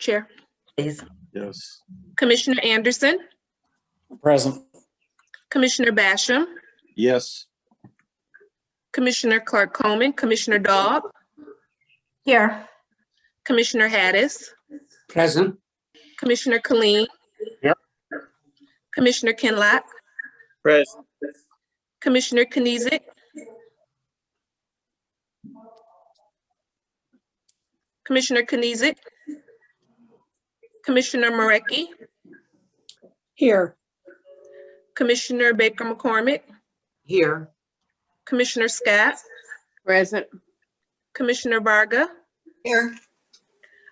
Chair. Please. Yes. Commissioner Anderson, Present. Commissioner Basham, Yes. Commissioner Clark Coleman, Commissioner Daub, Here. Commissioner Hattis, Present. Commissioner Killeen. Here. Commissioner Kinlock, Present. Commissioner Kniezek, Commissioner Kniezek, Commissioner Marecki, Here. Commissioner Baker McCormick, Here. Commissioner Scott, Present. Commissioner Varga, Here.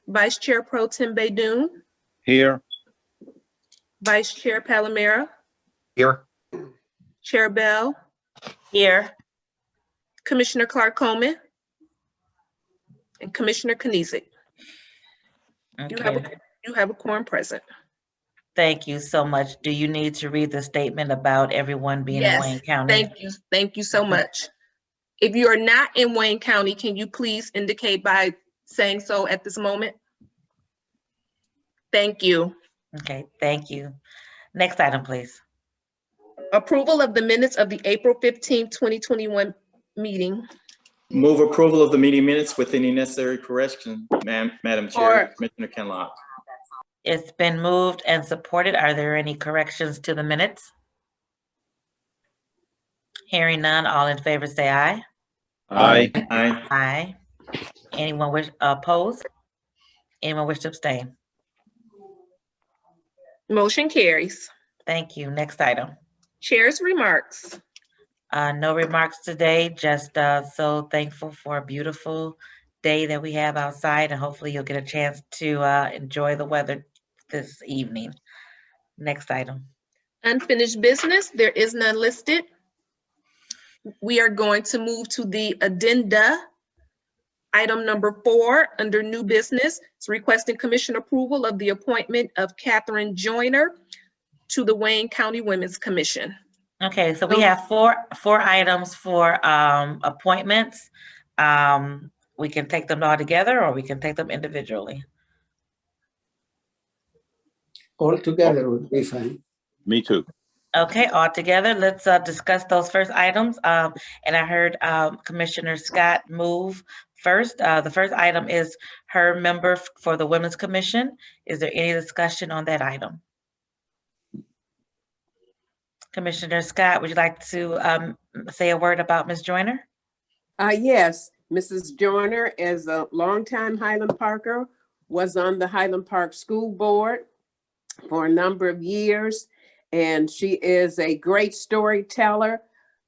Vice Chair Pro Tem Baydoun, Here. Vice Chair Palomera, Here. Chair Bell, Here. Commissioner Clark Coleman, and Commissioner Kniezek. Okay. You have a quorum present. Thank you so much. Do you need to read the statement about everyone being in Yes, Wayne County? thank you. Thank you so much. If you are not in Wayne County, can you please indicate by saying so at this moment? Thank you. Okay, thank you. Next item, please. Approval of the minutes of the April 15, 2021 meeting. Move approval of the meeting minutes with any necessary correction, Madam Chair, Commissioner Kinlock. It's been moved and supported. Are there any corrections to the minutes? Hearing none, all in favor say aye. Aye. Aye. Aye. Anyone wish oppose? Anyone wish to abstain? Motion carries. Thank you. Next item. Chair's remarks. No remarks today, just so thankful for a beautiful day that we have outside, and hopefully you'll get a chance to enjoy the weather this evening. Next item. Unfinished business, there is none listed. We are going to move to the addenda. Item number 4, under new business, it's requesting commission approval of the appointment of Catherine Joyner to the Wayne County Women's Commission. Okay, so we have four items for appointments. We can take them all together or we can take them individually. All together would be fine. Me too. Okay, all together, let's discuss those first items. And I heard Commissioner Scott move first. The first item is her member for the Women's Commission. Is there any discussion on that item? Commissioner Scott, would you like to say a word about Ms. Joyner? Yes, Mrs. Joyner is a longtime Highland Parker, was on the Highland Park School Board for a number of years, and she is a great storyteller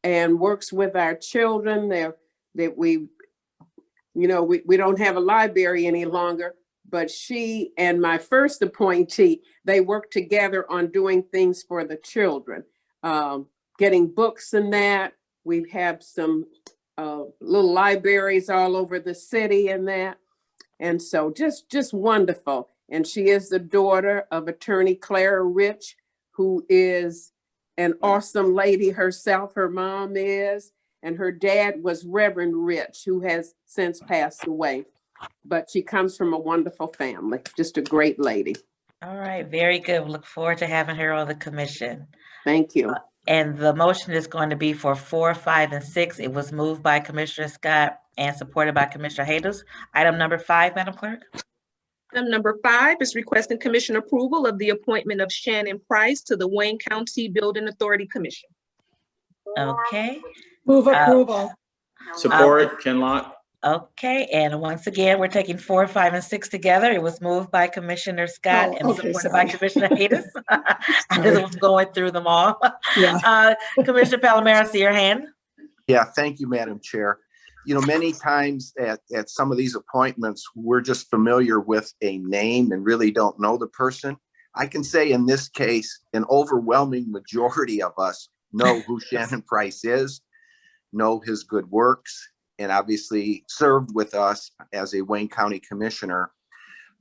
and works with our children. We don't have a library any longer, but she and my first appointee, they work together on doing things for the children, getting books and that. We have some little libraries all over the city and that. And so just wonderful. And she is the daughter of attorney Clara Rich, who is an awesome lady herself. Her mom is, and her dad was Reverend Rich, who has since passed away. But she comes from a wonderful family, just a great lady. All right, very good. We look forward to having her on the commission. Thank you. And the motion is going to be for 4, 5, and 6. It was moved by Commissioner Scott and supported by Commissioner Haters. Item number 5, Madam Clerk. Item number 5 is requesting commission approval of the appointment of Shannon Price to the Wayne County Building Authority Commission. Okay. Move approval. Support, Kinlock. Okay, and once again, we're taking 4, 5, and 6 together. It was moved by Commissioner Scott and supported by Commissioner Haters. I just was going through them all. Yeah. Commissioner Palomera, I see your hand. Yeah, thank you, Madam Chair. You know, many times at some of these appointments, we're just familiar with a name and really don't know the person. I can say in this case, an overwhelming majority of us know who Shannon Price is, know his good works, and obviously served with us as a Wayne County Commissioner.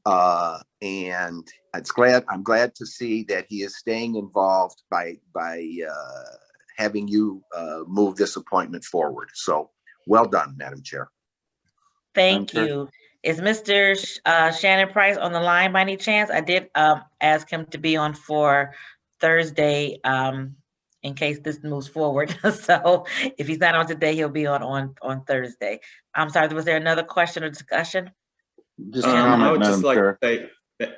And I'm glad to see that he is staying involved by having you move this appointment forward. So well done, Madam Chair. Thank you. Is Mr. Shannon Price on the line by any chance? I did ask him to be on for Thursday in case this moves forward. So if he's not on today, he'll be on Thursday. I'm sorry, was there another question or discussion? Just a I comment, would just Madam like Chair. to say,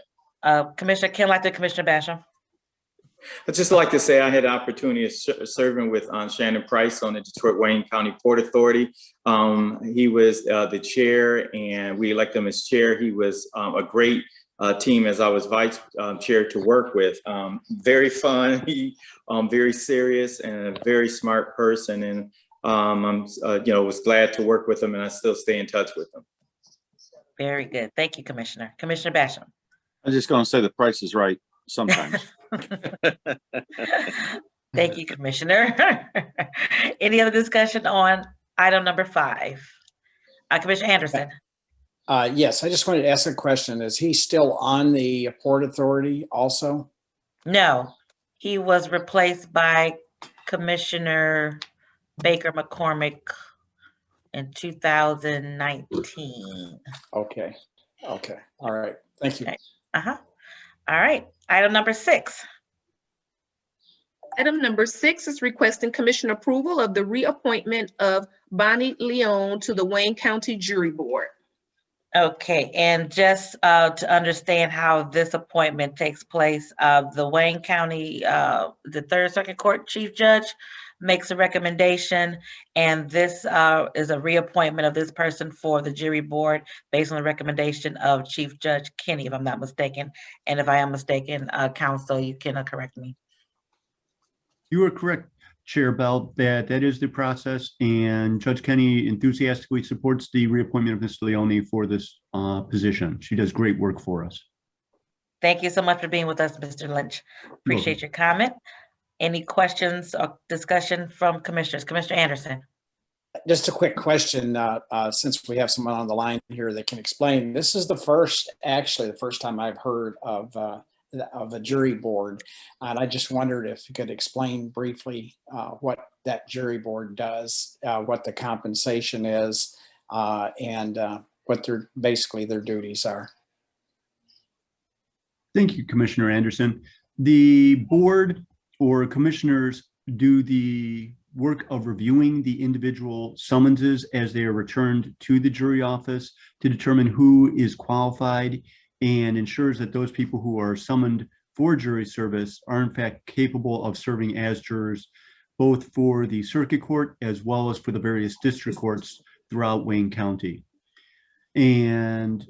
Commissioner Kinlock to Commissioner Basham. I'd just like to say I had the opportunity of serving with Shannon Price on the Detroit Wayne County Port Authority. He was the chair, and we elected him as chair. He was a great team as I was vice chair to work with. Very fun, very serious, and a very smart person. And I'm, was glad to work with him, and I still stay in touch with him. Very good. Thank you, Commissioner. Commissioner Basham. I'm just going to say the price is right sometimes. Thank you, Commissioner. Any other discussion on item number 5? Commissioner Anderson. Yes, I just wanted to ask a question. Is he still on the Port Authority also? No, he was replaced by Commissioner Baker McCormick in 2019. Okay. All right. Thank you. Okay. All right. Item number 6. Item number 6 is requesting commission approval of the reappointment of Bonnie Leone to the Wayne County Jury Board. Okay, and just to understand how this appointment takes place, the Wayne County, the Third Circuit Court Chief Judge makes a recommendation, and this is a reappointment of this person for the jury board based on the recommendation of Chief Judge Kenny, if I'm not mistaken. And if I am mistaken, counsel, you can correct me. You are correct, Chair Bell, that is the process, and Judge Kenny enthusiastically supports the reappointment of Ms. Leone for this position. She does great work for us. Thank you so much for being with us, Mr. Lynch. Appreciate your comment. Any questions or discussion from commissioners? Commissioner Anderson. Just a quick question, since we have someone on the line here that can explain. This is the first time I've heard of a jury board. And I just wondered if you could explain briefly what that jury board does, what the compensation is, and what their duties are. Thank you, Commissioner Anderson. The board or commissioners do the work of reviewing the individual summonses as they are returned to the jury office to determine who is qualified and ensures that those people who are summoned for jury service are in fact capable of serving as jurors, both for the circuit court as well as for the various district courts throughout Wayne County. And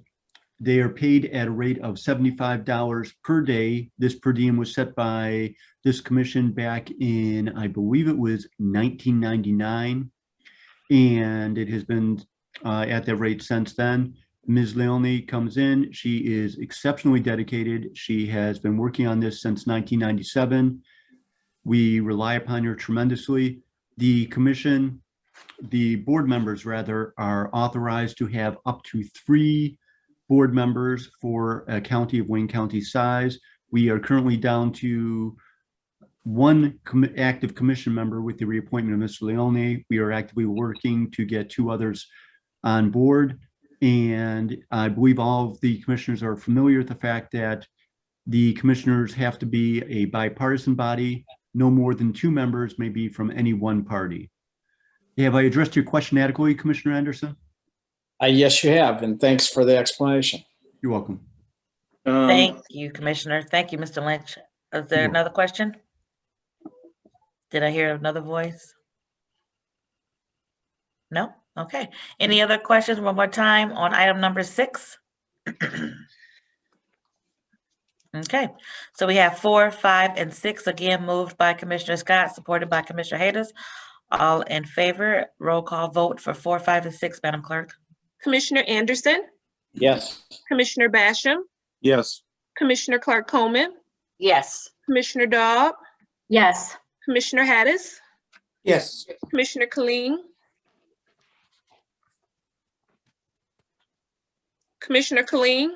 they are paid at a rate of $75 per day. This per diem was set by this commission back in, I believe it was 1999. And it has been at that rate since then. Ms. Leone comes in. She is exceptionally dedicated. She has been working on this since 1997. We rely upon her tremendously. The commission, the board members rather, are authorized to have up to 3 board members for a county of Wayne County size. We are currently down to 1 active commission member with the reappointment of Mr. Leone. We are actively working to get 2 others on board. And I believe all of the commissioners are familiar with the fact that the commissioners have to be a bipartisan body. No more than 2 members may be from any one party. Have I addressed your question adequately, Commissioner Anderson? Yes, you have, and thanks for the explanation. You're welcome. Thank you, Commissioner. Thank you, Mr. Lynch. Is there another question? Did I hear another voice? No? Okay. Any other questions one more time on item number 6? Okay. So we have 4, 5, and 6 again moved by Commissioner Scott, supported by Commissioner Hayes. All in favor. Roll call vote for 4, 5, and 6, Madam Clerk. Commissioner Anderson, Yes. Commissioner Basham, Yes. Commissioner Clark Coleman, Yes. Commissioner Daub, Yes. Commissioner Hattis, Yes. Commissioner Killeen, Commissioner Killeen,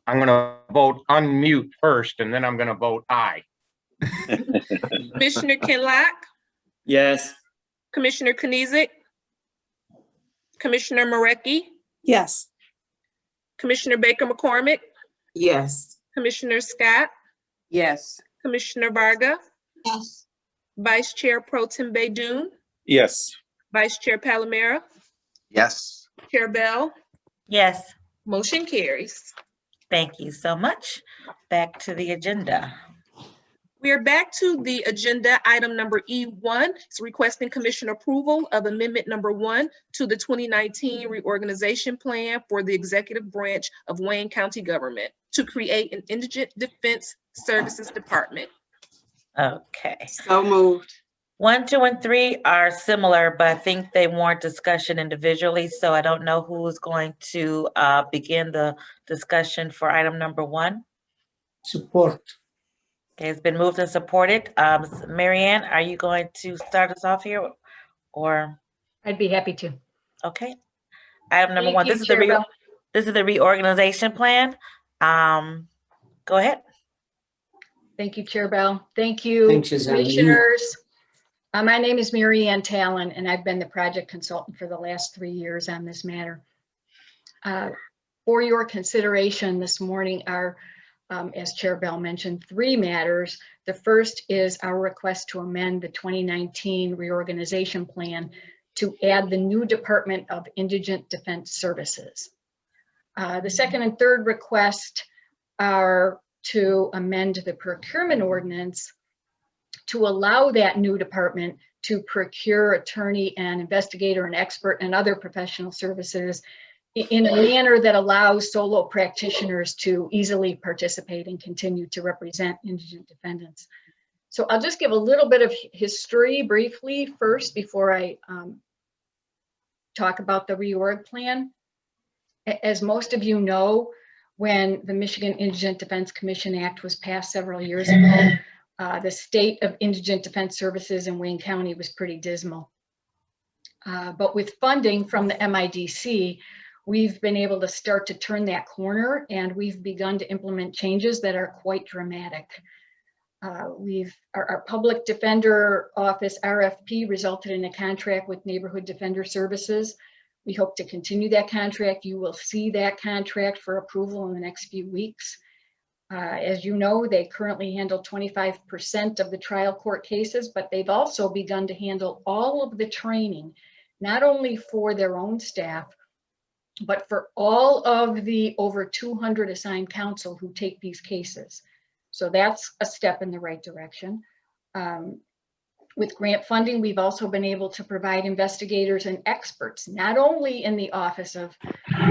I'm gonna vote unmute first, and then I'm gonna vote aye. Commissioner Kinlock, Yes. Commissioner Kniezek, Commissioner Marecki, Yes. Commissioner Baker McCormick, Yes. Commissioner Scott, Yes. Commissioner Varga, Yes. Vice Chair Pro Tem Baydoun, Yes. Vice Chair Palomera, Yes. Chair Bell, Yes, motion carries. thank you so much. Back to the agenda. We are back to the agenda. Item number E1 is requesting commission approval of amendment number 1 to the 2019 reorganization plan for the executive branch of Wayne County government to create an indigent defense services department. Okay. So moved. 1, 2, and 3 are similar, but I think they warrant discussion individually. So I don't know who's going to begin the discussion for item number 1. Support. Okay, it's been moved and supported. Mary Ann, are you going to start us off here or? I'd be happy to. Okay. Item number Thank 1, you, Chair Bell. this is the reorganization plan. Go ahead. Thank you, Chair Bell. Thank you, Thanks, Suzanne. commissioners. My name is Mary Ann Talon, and I've been the project consultant for the last 3 years on this matter. For your consideration this morning are, as Chair Bell mentioned, 3 matters. The first is our request to amend the 2019 reorganization plan to add the new Department of Indigent Defense Services. The second and third request are to amend the procurement ordinance to allow that new department to procure attorney and investigator and expert and other professional services in a manner that allows solo practitioners to easily participate and continue to represent indigent defendants. So I'll just give a little bit of history briefly first before I talk about the reorg plan. As most of you know, when the Michigan Indigent Defense Commission Act was passed several years ago, the state of indigent defense services in Wayne County was pretty dismal. But with funding from the MIDC, we've been able to start to turn that corner, and we've begun to implement changes that are quite dramatic. Our public defender office RFP resulted in a contract with Neighborhood Defender Services. We hope to continue that contract. You will see that contract for approval in the next few weeks. As you know, they currently handle 25% of the trial court cases, but they've also begun to handle all of the training, not only for their own staff, but for all of the over 200 assigned counsel who take these cases. So that's a step in the right direction. With grant funding, we've also been able to provide investigators and experts, not only in the office of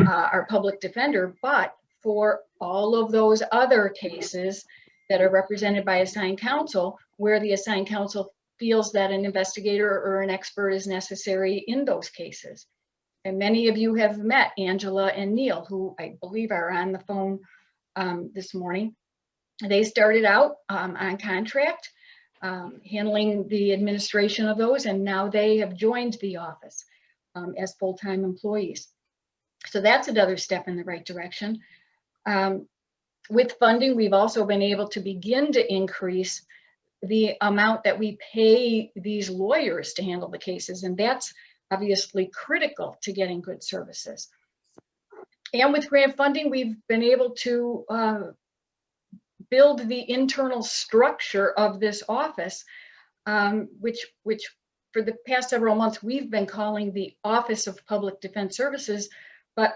our public defender, but for all of those other cases that are represented by assigned counsel, where the assigned counsel feels that an investigator or an expert is necessary in those cases. And many of you have met Angela and Neil, who I believe are on the phone this morning. They started out on contract, handling the administration of those, and now they have joined the office as full-time employees. So that's another step in the right direction. With funding, we've also been able to begin to increase the amount that we pay these lawyers to handle the cases, and that's obviously critical to getting good services. And with grant funding, we've been able to build the internal structure of this office, which for the past several months we've been calling the Office of Public Defense Services. But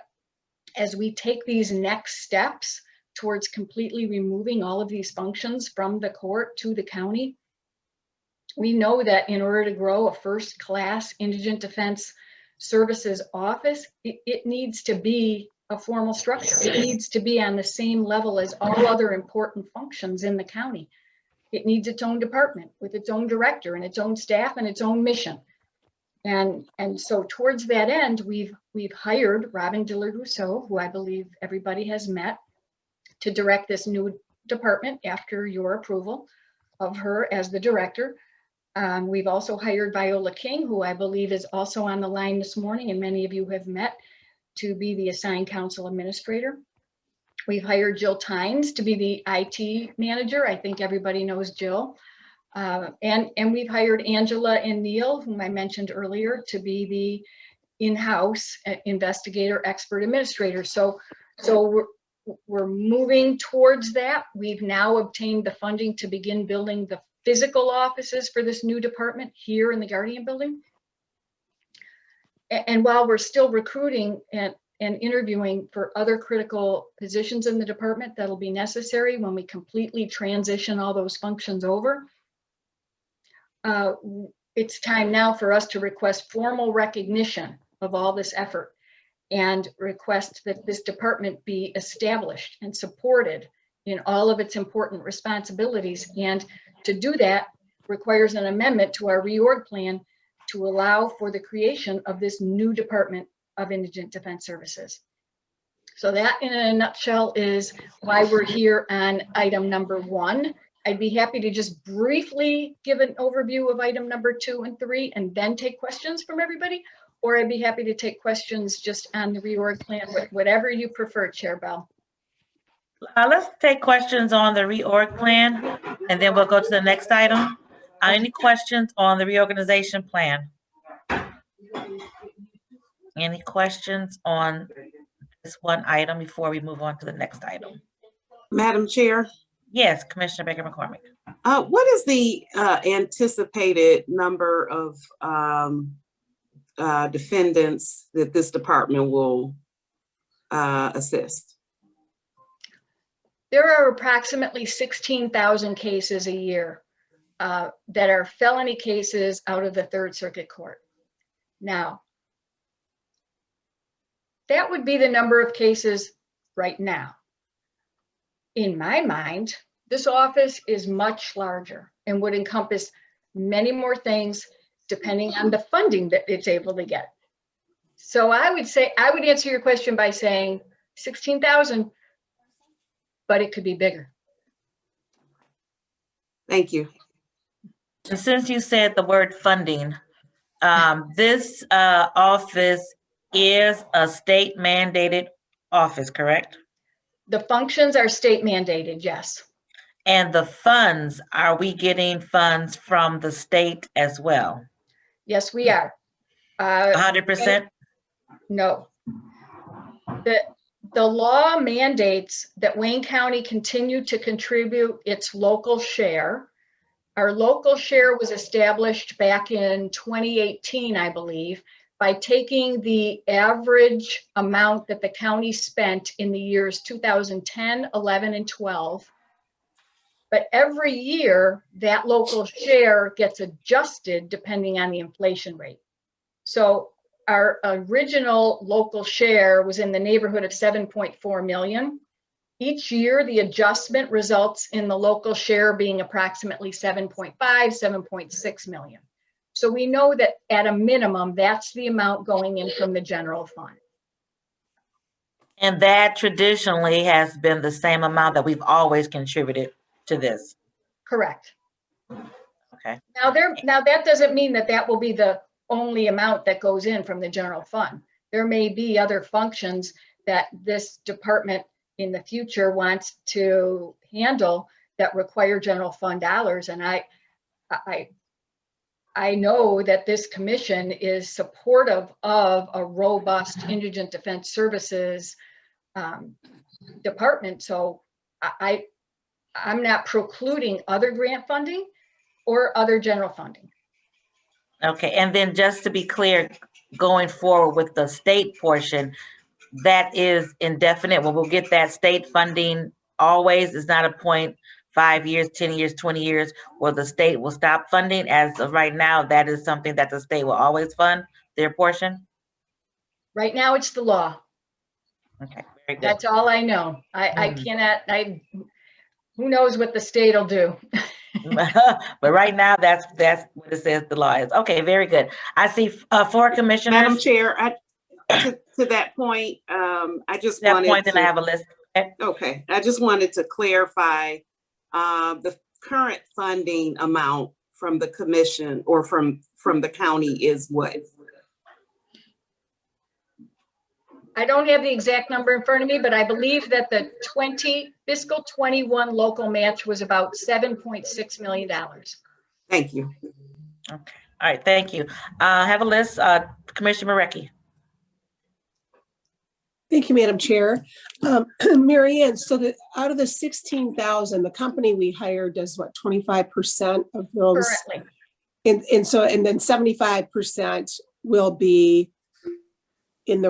as we take these next steps towards completely removing all of these functions from the court to the county, we know that in order to grow a first-class indigent defense services office, it needs to be a formal structure. It needs to be on the same level as all other important functions in the county. It needs its own department with its own director and its own staff and its own mission. And so towards that end, we've hired Robin Dillard-Rousseau, who I believe everybody has met, to direct this new department after your approval of her as the director. We've also hired Viola King, who I believe is also on the line this morning, and many of you have met, to be the assigned counsel administrator. We've hired Jill Tynes to be the IT manager. I think everybody knows Jill. And we've hired Angela and Neil, whom I mentioned earlier, to be in-house investigator, expert administrator. So we're moving towards that. We've now obtained the funding to begin building the physical offices for this new department here in the Guardian Building. And while we're still recruiting and interviewing for other critical positions in the department that'll be necessary when we completely transition all those functions over, it's time now for us to request formal recognition of all this effort and request that this department be established and supported in all of its important responsibilities. And to do that requires an amendment to our reorg plan to allow for the creation of this new Department of Indigent Defense Services. So that in a nutshell is why we're here on item number 1. I'd be happy to just briefly give an overview of item number 2 and 3 and then take questions from everybody, or I'd be happy to take questions just on the reorg plan, whatever you prefer, Chair Bell. Let's take questions on the reorg plan, and then we'll go to the next item. Any questions on the reorganization plan? Any questions on this one item before we move on to the next item? Madam Chair, Yes, Commissioner Baker McCormick. what is the anticipated number of defendants that this department will assist? There are approximately 16,000 cases a year that are felony cases out of the Third Circuit Court. Now, that would be the number of cases right now. In my mind, this office is much larger and would encompass many more things depending on the funding that it's able to get. So I would say, I would answer your question by saying 16,000, but it could be bigger. Thank you. And since you said the word funding, this office is a state mandated office, correct? The functions are state mandated, yes. And the funds, are we getting funds from the state as well? Yes, we are. 100%? No. The law mandates that Wayne County continue to contribute its local share. Our local share was established back in 2018, I believe, by taking the average amount that the county spent in the years 2010, 11, and 12. But every year, that local share gets adjusted depending on the inflation rate. So our original local share was in the neighborhood of 7.4 million. Each year, the adjustment results in the local share being approximately 7.5, 7.6 million. So we know that at a minimum, that's the amount going in from the general fund. And that traditionally has been the same amount that we've always contributed to this. Correct. Okay. Now that doesn't mean that that will be the only amount that goes in from the general fund. There may be other functions that this department in the future wants to handle that require general fund dollars. And I know that this commission is supportive of a robust indigent defense services department. So I'm not precluding other grant funding or other general funding. Okay, and then just to be clear, going forward with the state portion, that is indefinite. Well, we'll get that state funding always. It's not a point 5 years, 10 years, 20 years where the state will stop funding. As of right now, that is something that the state will always fund their portion. Right now, it's the law. Okay, very good. That's all I know. I cannot, who knows what the state will do. But right now, that's what it says the law is. Okay, very good. I see 4 commissioners. Madam Chair, to that point, I just That wanted point, then to, I have a list. okay, I just wanted to clarify the current funding amount from the commission or from the county is what? I don't have the exact number in front of me, but I believe that the fiscal 21 local match was about $7.6 million. Thank you. Okay, all right, thank you. I have a list, Commissioner Marecki. Thank you, Madam Chair. Mary Ann, so that out of the 16,000, the company we hired does what, 25% of those? Currently. And then 75% will be in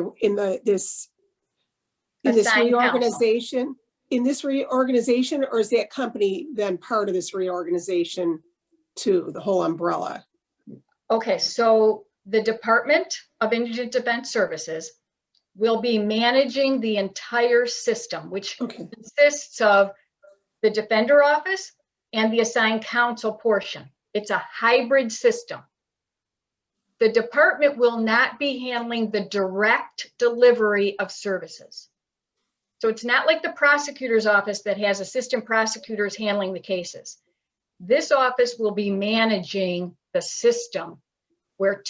this Assigned reorganization? In this reorganization, or is that company then part of this reorganization too, the whole umbrella? Okay, so the Department of Indigent Defense Services will be managing the entire system, which consists of the Defender Office and the assigned counsel portion. It's a hybrid system. The department will not be handling the direct delivery of services. So it's not like the prosecutor's office that has assistant prosecutors handling the cases. This office will be managing the system where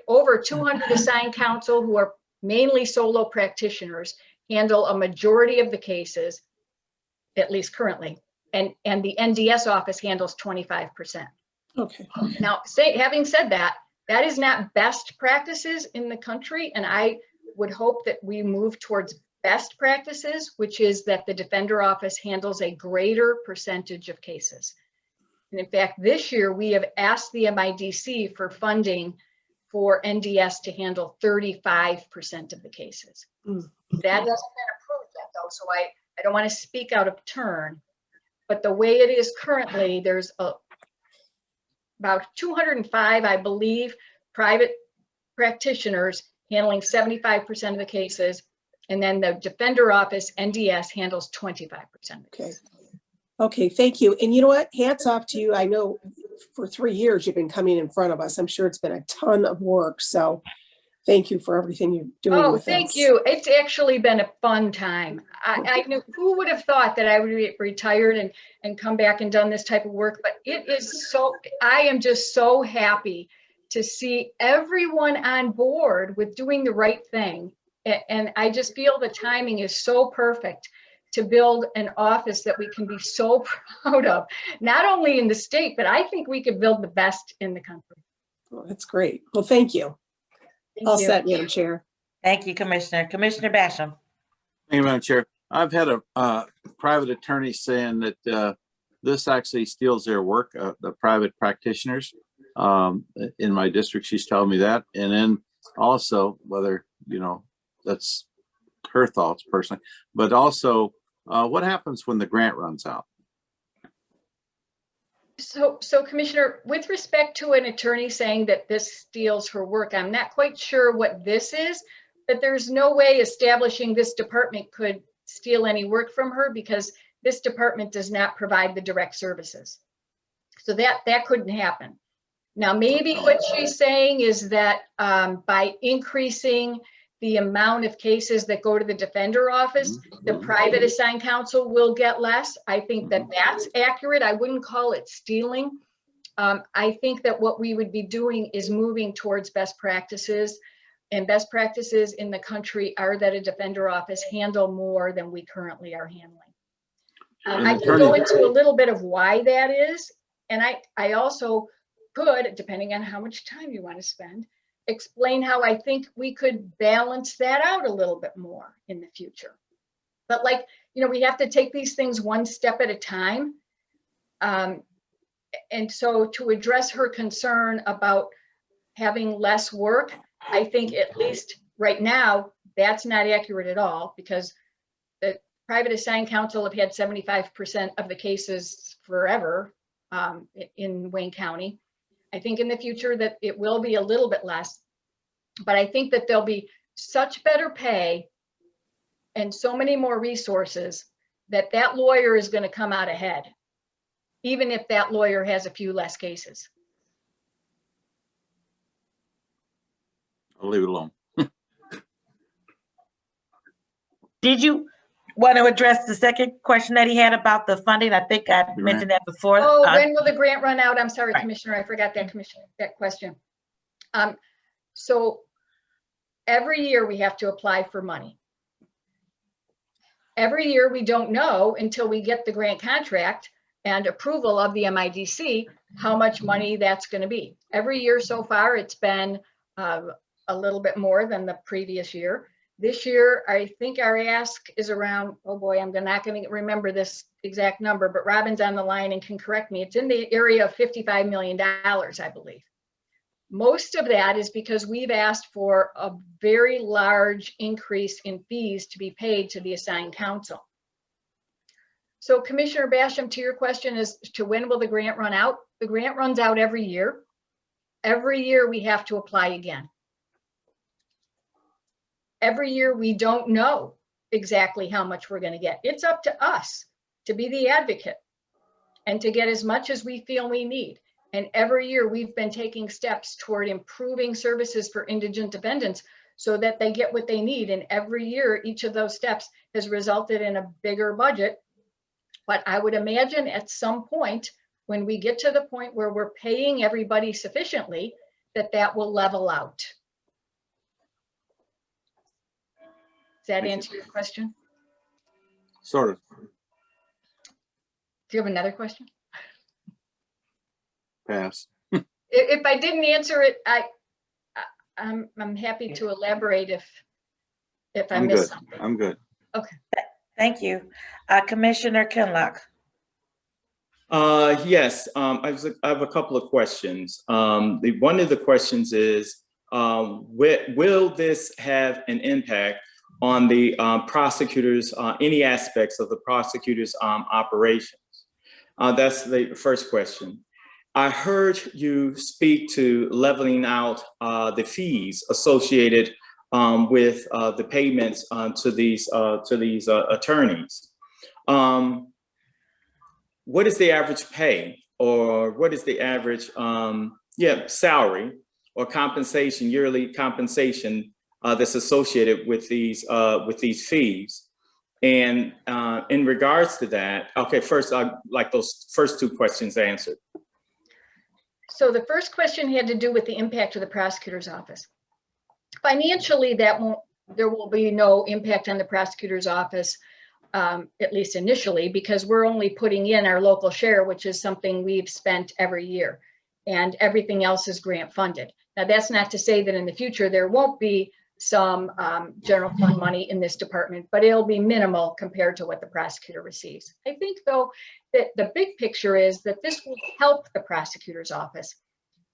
over 200 assigned counsel, who are mainly solo practitioners, handle a majority of the cases, at least currently, and the NDS office handles 25%. Okay. Now, having said that, that is not best practices in the country, and I would hope that we move towards best practices, which is that the Defender Office handles a greater percentage of cases. And in fact, this year we have asked the MIDC for funding for NDS to handle 35% of the cases. That hasn't been approved yet, though, so I don't want to speak out of turn, but the way it is currently, there's about 205, I believe, private practitioners handling 75% of the cases, and then the Defender Office, NDS, handles 25% of the cases. Okay, thank you. And you know what? Hats off to you. I know for 3 years you've been coming in front of us. I'm sure it's been a ton of work. So thank you for everything you're doing with us. Thank you. It's actually been a fun time. I knew, who would have thought that I would be retired and come back and done this type of work, but it is so, I am just so happy to see everyone on board with doing the right thing. And I just feel the timing is so perfect to build an office that we can be so proud of, not only in the state, but I think we could build the best in the country. Well, that's great. Well, thank you. All set, Madam Chair. Thank you, Commissioner. Commissioner Basham. Thank you, Madam Chair. I've had a private attorney saying that this actually steals their work, the private practitioners. In my district, she's telling me that. And then also, whether, that's her thoughts personally, but also what happens when the grant runs out? So Commissioner, with respect to an attorney saying that this steals her work, I'm not quite sure what this is, but there's no way establishing this department could steal any work from her because this department does not provide the direct services. So that couldn't happen. Now, maybe what she's saying is that by increasing the amount of cases that go to the Defender Office, the private assigned counsel will get less. I think that that's accurate. I wouldn't call it stealing. I think that what we would be doing is moving towards best practices, and best practices in the country are that a Defender Office handle more than we currently are handling. I can go into a little bit of why that is, and I also could, depending on how much time you want to spend, explain how I think we could balance that out a little bit more in the future. But we have to take these things one step at a time. And so to address her concern about having less work, I think at least right now, that's not accurate at all because the private assigned counsel have had 75% of the cases forever in Wayne County. I think in the future that it will be a little bit less, but I think that there'll be such better pay and so many more resources that lawyer is going to come out ahead, even if that lawyer has a few less cases. I'll leave it alone. Did you want to address the second question that he had about the funding? I think I mentioned that before. Oh, when will the grant run out? I'm sorry, Commissioner, I forgot that question. So every year we have to apply for money. Every year we don't know until we get the grant contract and approval of the MIDC how much money that's going to be. Every year so far it's been a little bit more than the previous year. This year, I think our ask is around, oh boy, I'm not going to remember this exact number, but Robin's on the line and can correct me. It's in the area of $55 million, I believe. Most of that is because we've asked for a very large increase in fees to be paid to the assigned counsel. So Commissioner Basham, to your question as to when will the grant run out? The grant runs out every year. Every year we have to apply again. Every year we don't know exactly how much we're going to get. It's up to us to be the advocate and to get as much as we feel we need. And every year we've been taking steps toward improving services for indigent defendants so that they get what they need. And every year, each of those steps has resulted in a bigger budget. But I would imagine at some point, when we get to the point where we're paying everybody sufficiently, that will level out. Does that answer your question? Sort of. Do you have another question? Pass. If I didn't answer it, I'm happy to elaborate if I I'm missed good. something. I'm good. Okay. Thank you. Commissioner Kinlock. Yes, I have a couple of questions. One of the questions is, will this have an impact on the prosecutors, any aspects of the prosecutor's operations? That's the first question. I heard you speak to leveling out the fees associated with the payments to these attorneys. What is the average pay, or what is the average salary or compensation, yearly compensation that's associated with these fees? And in regards to that, okay, first I'd like those first two questions answered. So the first question had to do with the impact of the prosecutor's office. Financially, there will be no impact on the prosecutor's office, at least initially, because we're only putting in our local share, which is something we've spent every year, and everything else is grant funded. Now, that's not to say that in the future there won't be some general fund money in this department, but it'll be minimal compared to what the prosecutor receives. I think, though, that the big picture is that this will help the prosecutor's office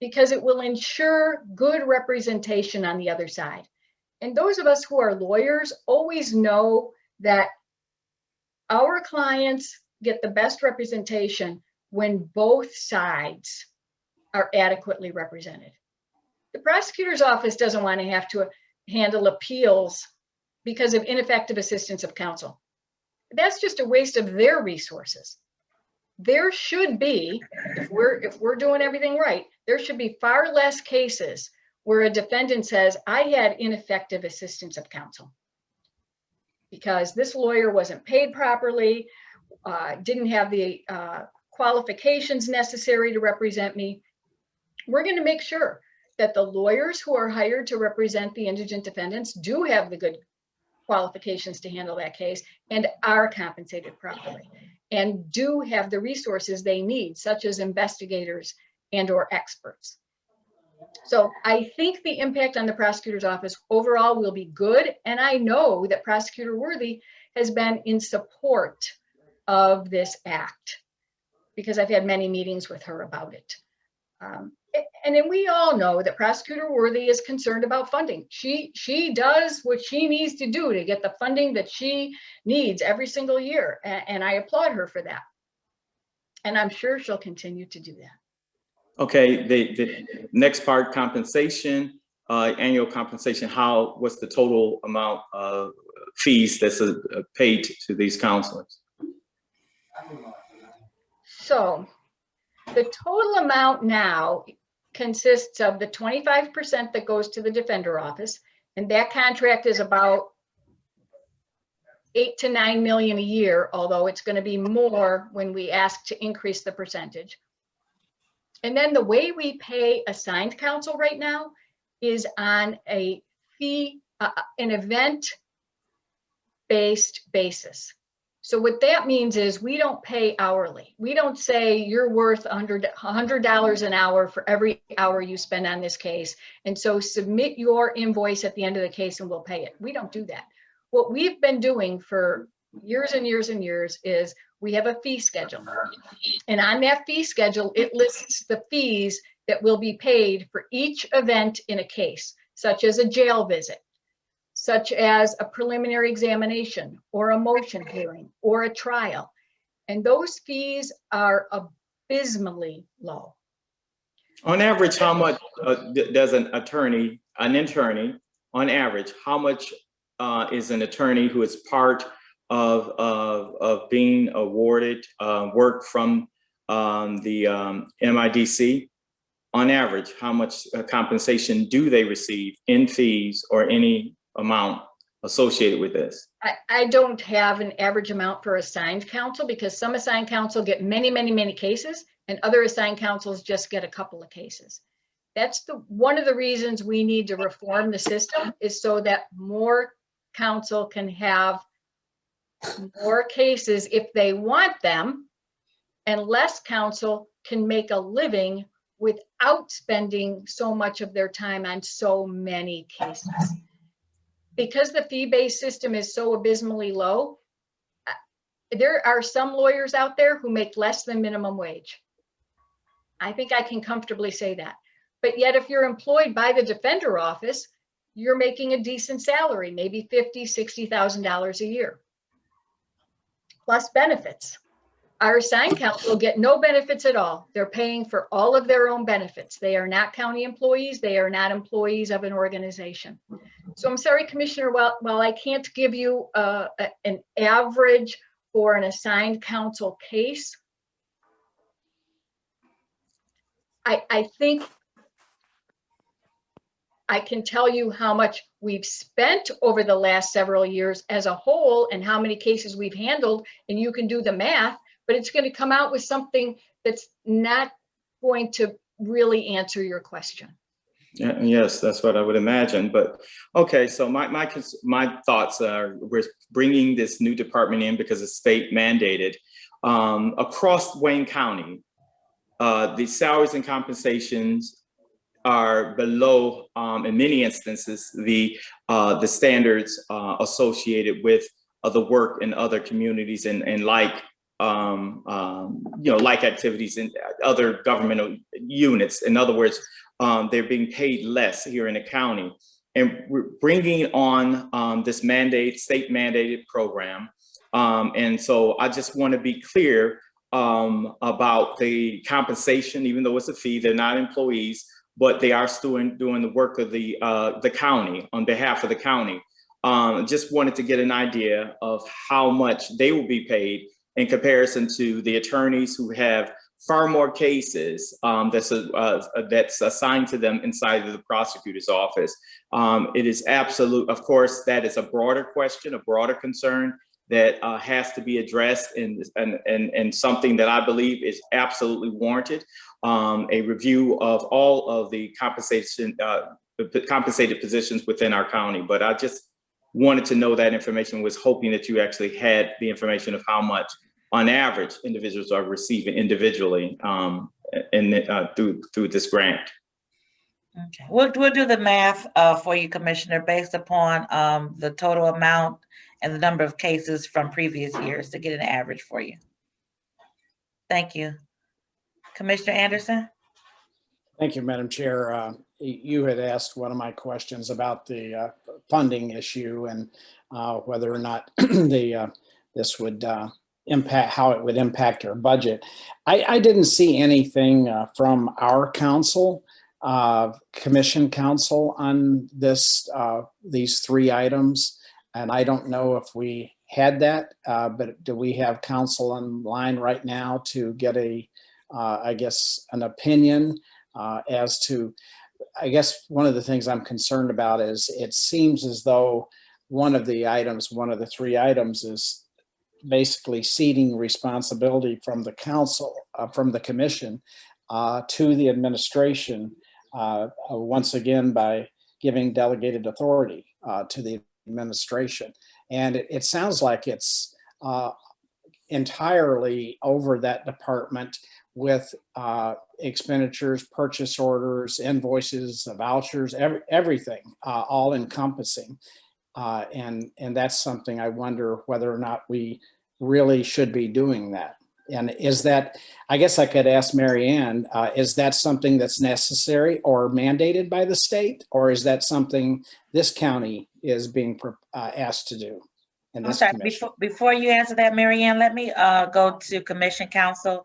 because it will ensure good representation on the other side. And those of us who are lawyers always know that our clients get the best representation when both sides are adequately represented. The prosecutor's office doesn't want to have to handle appeals because of ineffective assistance of counsel. That's just a waste of their resources. There should be, if we're doing everything right, there should be far less cases where a defendant says, I had ineffective assistance of counsel because this lawyer wasn't paid properly, didn't have the qualifications necessary to represent me. We're going to make sure that the lawyers who are hired to represent the indigent defendants do have the good qualifications to handle that case and are compensated properly and do have the resources they need, such as investigators and or experts. So I think the impact on the prosecutor's office overall will be good. And I know that Prosecutor Worthy has been in support of this act because I've had many meetings with her about it. And then we all know that Prosecutor Worthy is concerned about funding. She does what she needs to do to get the funding that she needs every single year. And I applaud her for that. And I'm sure she'll continue to do that. Okay, the next part, compensation, annual compensation, what's the total amount of fees that's paid to these counselors? So the total amount now consists of the 25% that goes to the defender office, and that contract is about $8 to $9 million a year, although it's going to be more when we ask to increase the percentage. And then the way we pay assigned counsel right now is on a fee, an event-based basis. So what that means is we don't pay hourly. We don't say you're worth $100 an hour for every hour you spend on this case. And so submit your invoice at the end of the case and we'll pay it. We don't do that. What we've been doing for years and years and years is we have a fee schedule. And on that fee schedule, it lists the fees that will be paid for each event in a case, such as a jail visit, such as a preliminary examination or a motion hearing or a trial. And those fees are abysmally low. On average, how much does an attorney, on average, how much is an attorney who is part of being awarded work from the MIDC? On average, how much compensation do they receive in fees or any amount associated with this? I don't have an average amount for assigned counsel because some assigned counsel get many, many, many cases and other assigned counsels just get a couple of cases. That's one of the reasons we need to reform the system, is so that more counsel can have more cases if they want them, and less counsel can make a living without spending so much of their time on so many cases. Because the fee-based system is so abysmally low, there are some lawyers out there who make less than minimum wage. I think I can comfortably say that. But yet if you're employed by the defender office, you're making a decent salary, maybe $50,000, $60,000 a year, plus benefits. Our assigned counsel get no benefits at all. They're paying for all of their own benefits. They are not county employees. They are not employees of an organization. So I'm sorry, Commissioner, while I can't give you an average for an assigned counsel case, I think I can tell you how much we've spent over the last several years as a whole and how many cases we've handled, and you can do the math, but it's going to come out with something that's not going to really answer your question. Yes, that's what I would imagine. But okay, so my thoughts are, we're bringing this new department in because it's state mandated. Across Wayne County, the salaries and compensations are below, in many instances, the standards associated with the work in other communities and like like activities in other governmental units. In other words, they're being paid less here in the county, and we're bringing on this state mandated program. And so I just want to be clear about the compensation. Even though it's a fee, they're not employees, but they are still doing the work of the county on behalf of the county. Just wanted to get an idea of how much they will be paid in comparison to the attorneys who have far more cases that's assigned to them inside of the prosecutor's office. It is absolute, of course, that is a broader question, a broader concern that has to be addressed, and something that I believe is absolutely warranted. A review of all of the compensated positions within our county. But I just wanted to know that information, was hoping that you actually had the information of how much on average individuals are receiving individually through this grant. Okay, we'll do the math for you, Commissioner, based upon the total amount and the number of cases from previous years to get an average for you. Thank you. Commissioner Anderson? Thank you, Madam Chair. You had asked one of my questions about the funding issue and whether or not this would impact, how it would impact our budget. I didn't see anything from our council, commission council, on these three items. And I don't know if we had that, but do we have counsel online right now to get I guess, an opinion as to, I guess one of the things I'm concerned about is it seems as though one of the three items is basically ceding responsibility from the council, from the commission to the administration, once again, by giving delegated authority to the administration. And it sounds like it's entirely over that department with expenditures, purchase orders, invoices, vouchers, everything, all encompassing. And that's something I wonder whether or not we really should be doing that. And is that, I guess I could ask Mary Ann, is that something that's necessary or mandated by the state? Or is that something this county is being asked to do? I'm sorry, before you answer that, Mary Ann, let me go to Commission Counsel.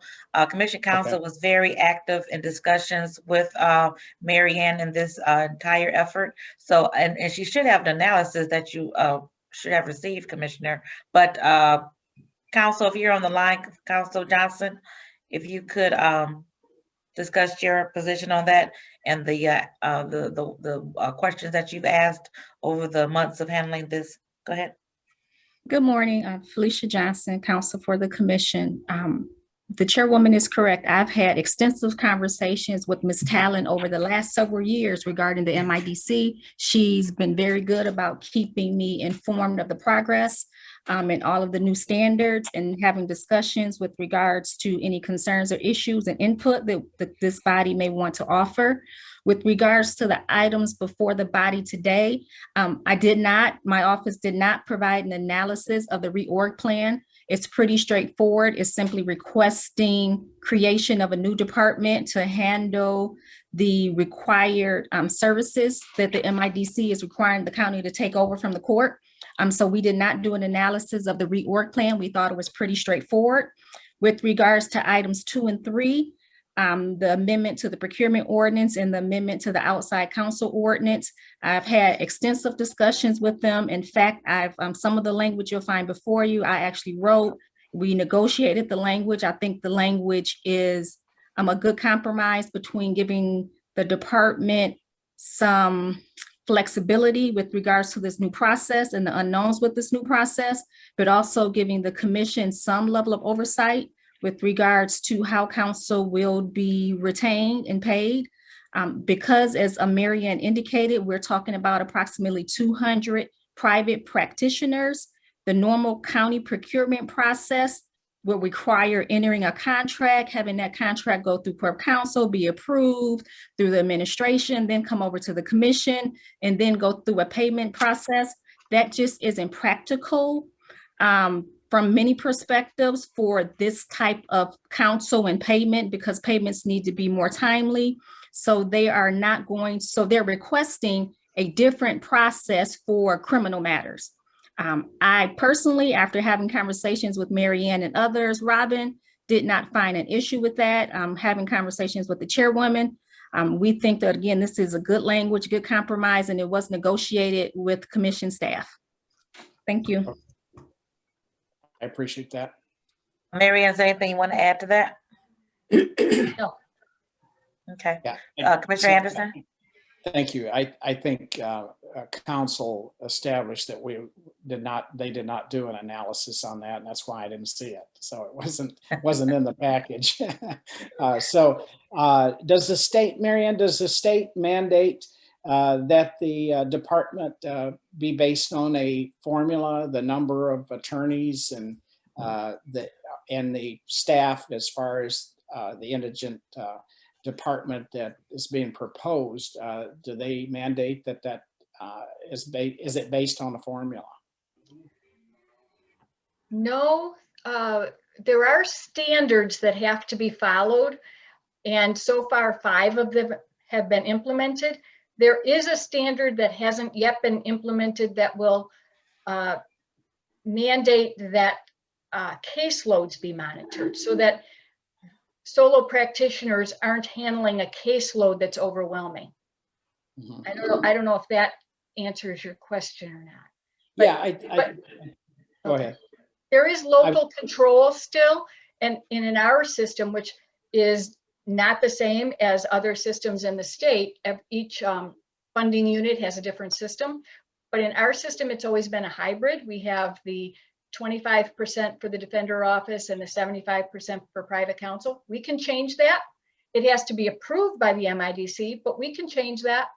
Commission Counsel was very active in discussions with Mary Ann in this entire effort. So, and she should have an analysis that you should have received, Commissioner. But Counsel, if you're on the line, Counsel Johnson, if you could discuss your position on that and the questions that you've asked over the months of handling this. Go ahead. Good morning, Felicia Johnson, Counsel for the Commission. The chairwoman is correct. I've had extensive conversations with Ms. Talon over the last several years regarding the MIDC. She's been very good about keeping me informed of the progress and all of the new standards and having discussions with regards to any concerns or issues and input that this body may want to offer. With regards to the items before the body today, my office did not provide an analysis of the reorg plan. It's pretty straightforward. It's simply requesting creation of a new department to handle the required services that the MIDC is requiring the county to take over from the court. So we did not do an analysis of the reorg plan. We thought it was pretty straightforward. With regards to items 2 and 3, the amendment to the procurement ordinance and the amendment to the outside counsel ordinance, I've had extensive discussions with them. In fact, I've some of the language you'll find before you, I actually wrote. We negotiated the language. I think the language is a good compromise between giving the department some flexibility with regards to this new process and the unknowns with this new process, but also giving the commission some level of oversight with regards to how counsel will be retained and paid. Because as Mary Ann indicated, we're talking about approximately 200 private practitioners. The normal county procurement process will require entering a contract, having that contract go through Corp Counsel, be approved through the administration, then come over to the commission, and then go through a payment process. That just isn't practical from many perspectives for this type of counsel and payment, because payments need to be more timely. So they're requesting a different process for criminal matters. I personally, after having conversations with Mary Ann and others, Robin, did not find an issue with that. Having conversations with the chairwoman, we think that, again, this is a good language, good compromise, and it was negotiated with commission staff. Thank you. I appreciate that. Mary Ann, is there anything you want to add to that? No. Okay. Yeah. Commissioner Anderson? Thank you. I think counsel established that they did not do an analysis on that, and that's why I didn't see it. So it wasn't in the package. Does the state, Mary Ann, mandate that the department be based on a formula, the number of attorneys and the staff, as far as the indigent department that is being proposed? Do they mandate that is it based on a formula? No, there are standards that have to be followed, and so far 5 of them have been implemented. There is a standard that hasn't yet been implemented that will mandate that caseloads be monitored, so that solo practitioners aren't handling a caseload that's overwhelming. Mm-hmm. I don't know if that answers your question or not. But, go ahead. There is local control still, and in our system, which is not the same as other systems in the state. Each funding unit has a different system, but in our system, it's always been a hybrid. We have the 25% for the defender office and the 75% for private counsel. We can change that. It has to be approved by the MIDC, but we can change that.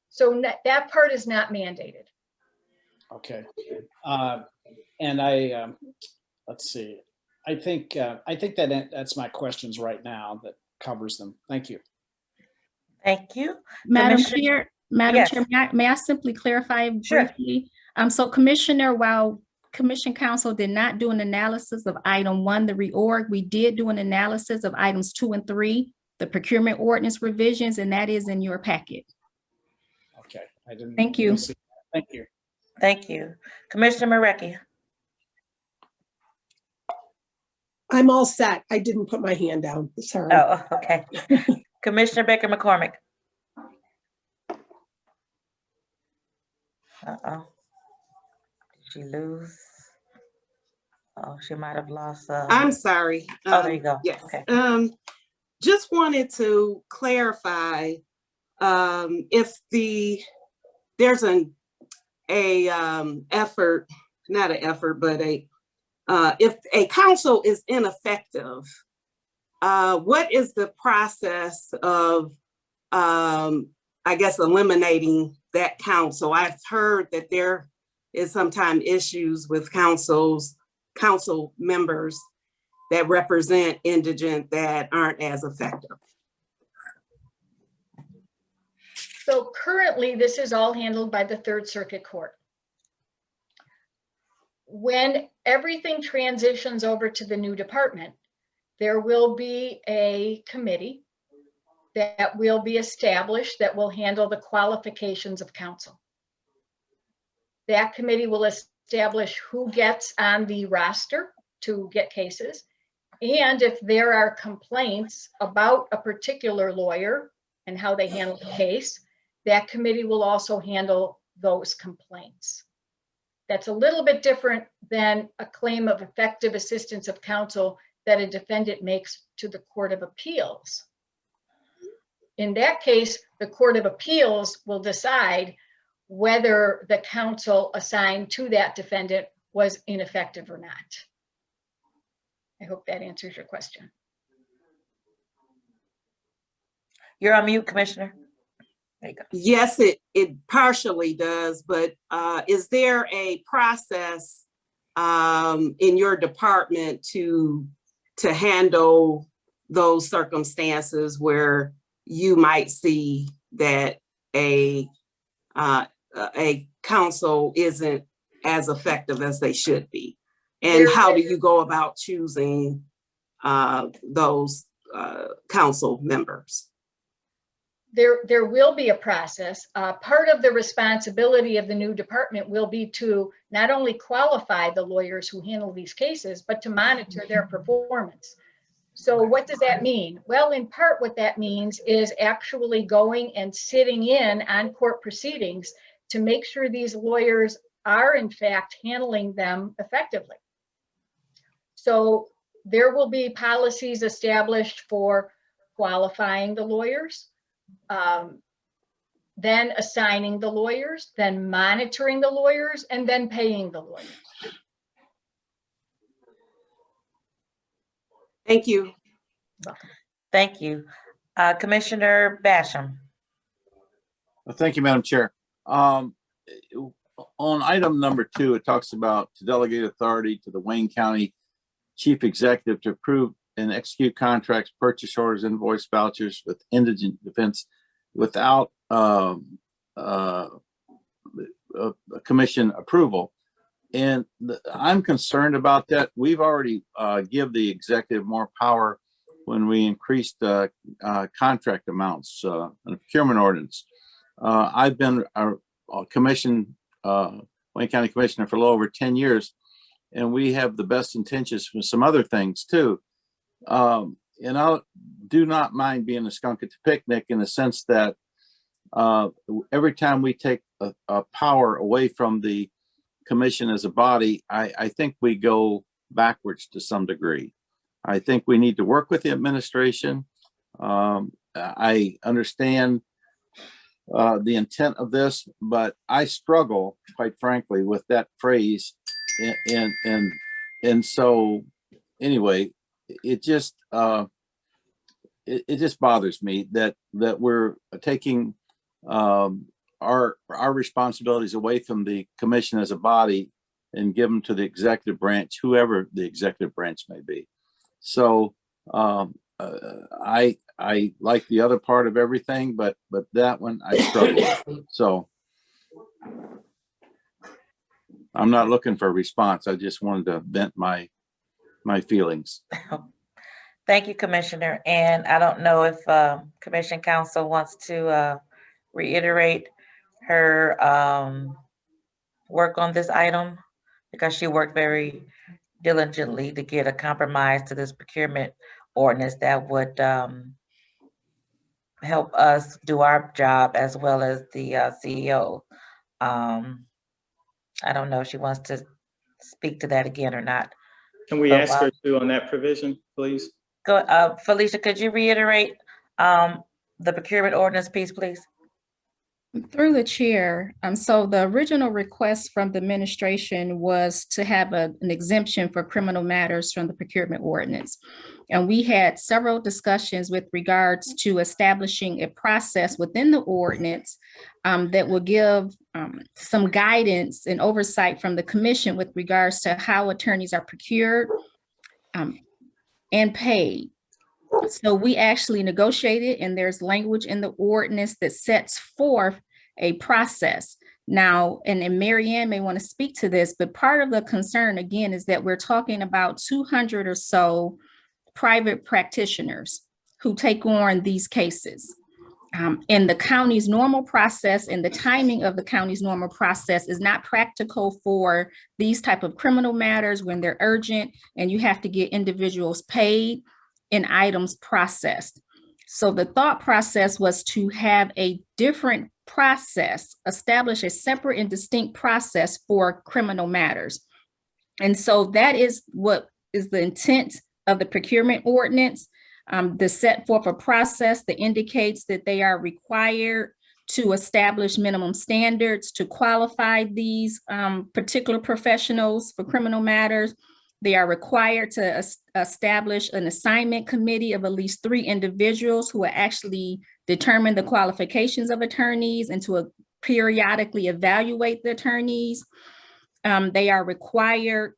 So that part is not mandated. Okay. And I, let's see. I think that that's my questions right now that covers them. Thank you. Thank you. Madam Commissioner- Chair, Yes. may I simply clarify Sure. briefly? So Commissioner, while Commission Counsel did not do an analysis of item 1, the reorg, we did do an analysis of items 2 and 3, the procurement ordinance revisions, and that is in your packet. Okay. I didn't. Thank you. See that. Thank you. Thank you. Commissioner Marecki. I'm all set. I didn't put my hand down. Sorry. Oh, okay. Commissioner Baker McCormick. Uh-oh. Did she lose? Oh, she might have lost. I'm sorry. Oh, there you go. Yes. Okay. Just wanted to clarify if there's effort, not an effort, but if a counsel is ineffective, what is the process of, I guess, eliminating that counsel? I've heard that there is sometimes issues with council members that represent indigent that aren't as effective. So currently, this is all handled by the Third Circuit Court. When everything transitions over to the new department, there will be a committee that will be established that will handle the qualifications of counsel. That committee will establish who gets on the roster to get cases. And if there are complaints about a particular lawyer and how they handle the case, that committee will also handle those complaints. That's a little bit different than a claim of effective assistance of counsel that a defendant makes to the Court of Appeals. In that case, the Court of Appeals will decide whether the counsel assigned to that defendant was ineffective or not. I hope that answers your question. You're on mute, Commissioner. There you go. Yes, it partially does, but is there a process in your department to handle those circumstances where you might see that a counsel isn't as effective as they should be? And how do you go about choosing those council members? There will be a process. Part of the responsibility of the new department will be to not only qualify the lawyers who handle these cases, but to monitor their performance. So what does that mean? Well, in part, what that means is actually going and sitting in on court proceedings to make sure these lawyers are in fact handling them effectively. So there will be policies established for qualifying the lawyers, then assigning the lawyers, then monitoring the lawyers, and then paying the lawyers. Thank you. Thank you. Commissioner Basham. Thank you, Madam Chair. On item number 2, it talks about to delegate authority to the Wayne County Chief Executive to approve and execute contracts, purchase orders, invoice vouchers with indigent defense without commission approval. And I'm concerned about that. We've already give the executive more power when we increased contract amounts in the procurement ordinance. I've been a Wayne County Commissioner for a little over 10 years, and we have the best intentions for some other things too. And I do not mind being a skunk at the picnic in the sense that every time we take a power away from the commission as a body, I think we go backwards to some degree. I think we need to work with the administration. I understand the intent of this, but I struggle, quite frankly, with that phrase. And so anyway, it just bothers me that we're taking our responsibilities away from the commission as a body and give them to the executive branch, whoever the executive branch may be. So I like the other part of everything, but that one I struggle with. So I'm not looking for a response. I just wanted to vent my feelings. Thank you, Commissioner. And I don't know if Commission Counsel wants to reiterate her work on this item, because she worked very diligently to get a compromise to this procurement ordinance that would help us do our job as well as the CEO. I don't know if she wants to speak to that again or not. Can we So, ask her to on that provision, please? Go, Felicia, could you reiterate the procurement ordinance piece, please? Through the chair, so the original request from the administration was to have an exemption for criminal matters from the procurement ordinance. And we had several discussions with regards to establishing a process within the ordinance that will give some guidance and oversight from the commission with regards to how attorneys are procured and paid. So we actually negotiated, and there's language in the ordinance that sets forth a process. Now, and Mary Ann may want to speak to this, but part of the concern again is that we're talking about 200 or so private practitioners who take on these cases. And the county's normal process and the timing of the county's normal process is not practical for these type of criminal matters when they're urgent and you have to get individuals paid and items processed. So the thought process was to have a different process, establish a separate and distinct process for criminal matters. And so that is what is the intent of the procurement ordinance, to set forth a process that indicates that they are required to establish minimum standards to qualify these particular professionals for criminal matters. They are required to establish an assignment committee of at least 3 individuals who will actually determine the qualifications of attorneys and to periodically evaluate the attorneys. They are required,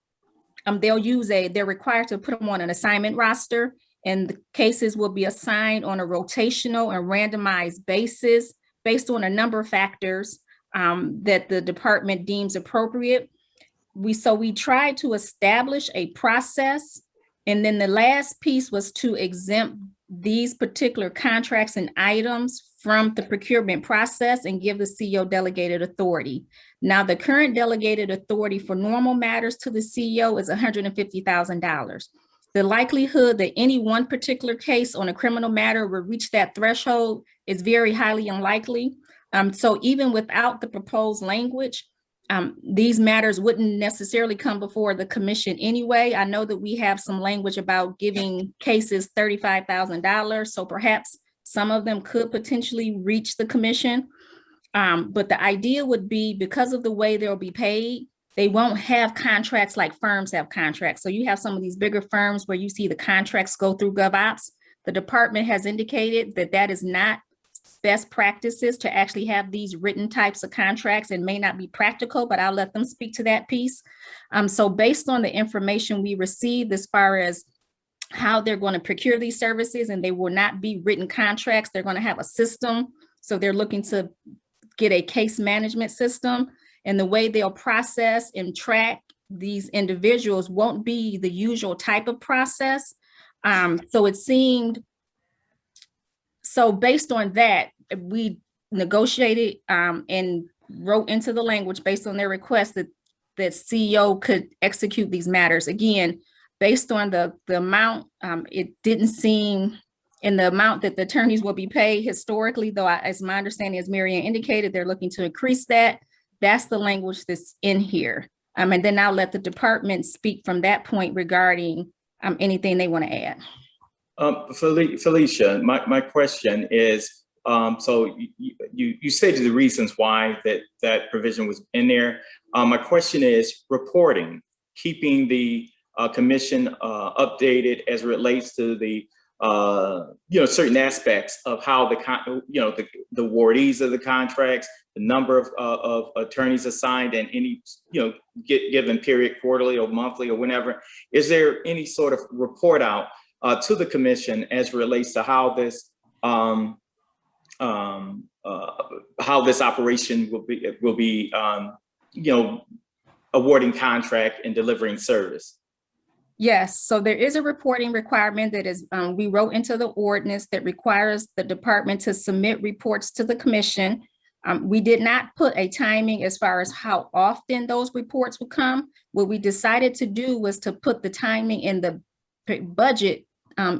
they're required to put them on an assignment roster, and the cases will be assigned on a rotational and randomized basis based on a number of factors that the department deems appropriate. We tried to establish a process, and then the last piece was to exempt these particular contracts and items from the procurement process and give the CEO delegated authority. Now, the current delegated authority for normal matters to the CEO is $150,000. The likelihood that any one particular case on a criminal matter will reach that threshold is very highly unlikely. So even without the proposed language, these matters wouldn't necessarily come before the commission anyway. I know that we have some language about giving cases $35,000, so perhaps some of them could potentially reach the commission. But the idea would be, because of the way they'll be paid, they won't have contracts like firms have contracts. So you have some of these bigger firms where you see the contracts go through GovOps. The department has indicated that that is not best practices to actually have these written types of contracts, and may not be practical, but I'll let them speak to that piece. So based on the information we received as far as how they're going to procure these services, and they will not be written contracts, they're going to have a system. So they're looking to get a case management system, and the way they'll process and track these individuals won't be the usual type of process. So it seemed, so based on that, we negotiated and wrote into the language based on their request that CEO could execute these matters. Again, based on the amount, it didn't seem, in the amount that the attorneys will be paid historically, though, as my understanding, as Mary Ann indicated, they're looking to increase that. That's the language that's in here. And then I'll let the department speak from that point regarding anything they want to add. Felicia, my question is, so you stated the reasons why that provision was in there. My question is reporting, keeping the commission updated as it relates to the certain aspects of how the awardees of the contracts, the number of attorneys assigned, and any given period, quarterly or monthly or whenever. Is there any sort of report out to the commission as relates to how this operation will be awarding contract and delivering service? Yes, so there is a reporting requirement that is, we wrote into the ordinance that requires the department to submit reports to the commission. We did not put a timing as far as how often those reports would come. What we decided to do was to put the timing in the budget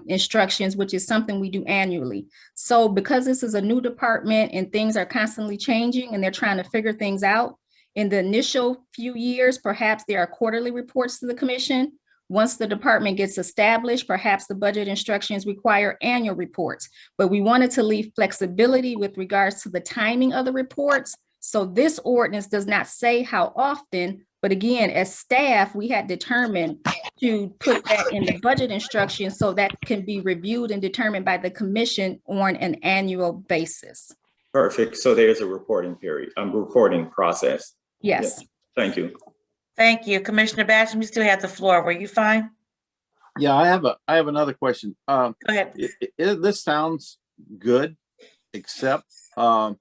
instructions, which is something we do annually. So because this is a new department and things are constantly changing and they're trying to figure things out, in the initial few years, perhaps there are quarterly reports to the commission. Once the department gets established, perhaps the budget instructions require annual reports, but we wanted to leave flexibility with regards to the timing of the reports. So this ordinance does not say how often, but again, as staff, we had determined to put that in the budget instructions so that can be reviewed and determined by the commission on an annual basis. Perfect. So there's a reporting period, reporting process. Yes. Yeah. Thank you. Thank you. Commissioner Basham, you still have the floor. Were you fine? Yeah, I have another question. Go ahead. This sounds good, except can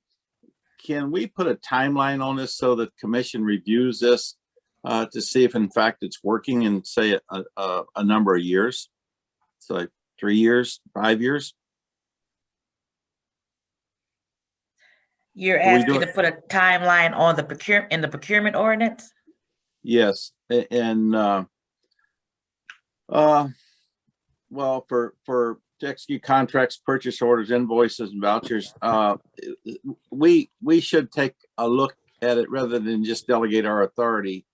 we put a timeline on this so that commission reviews this to see if in fact it's working in, say, a number of years? So like 3 years, 5 years? You're asking to put a timeline on the procurement ordinance? Yes, and well, to execute contracts, purchase orders, invoices, and vouchers, we should take a look at it rather than just delegate our authority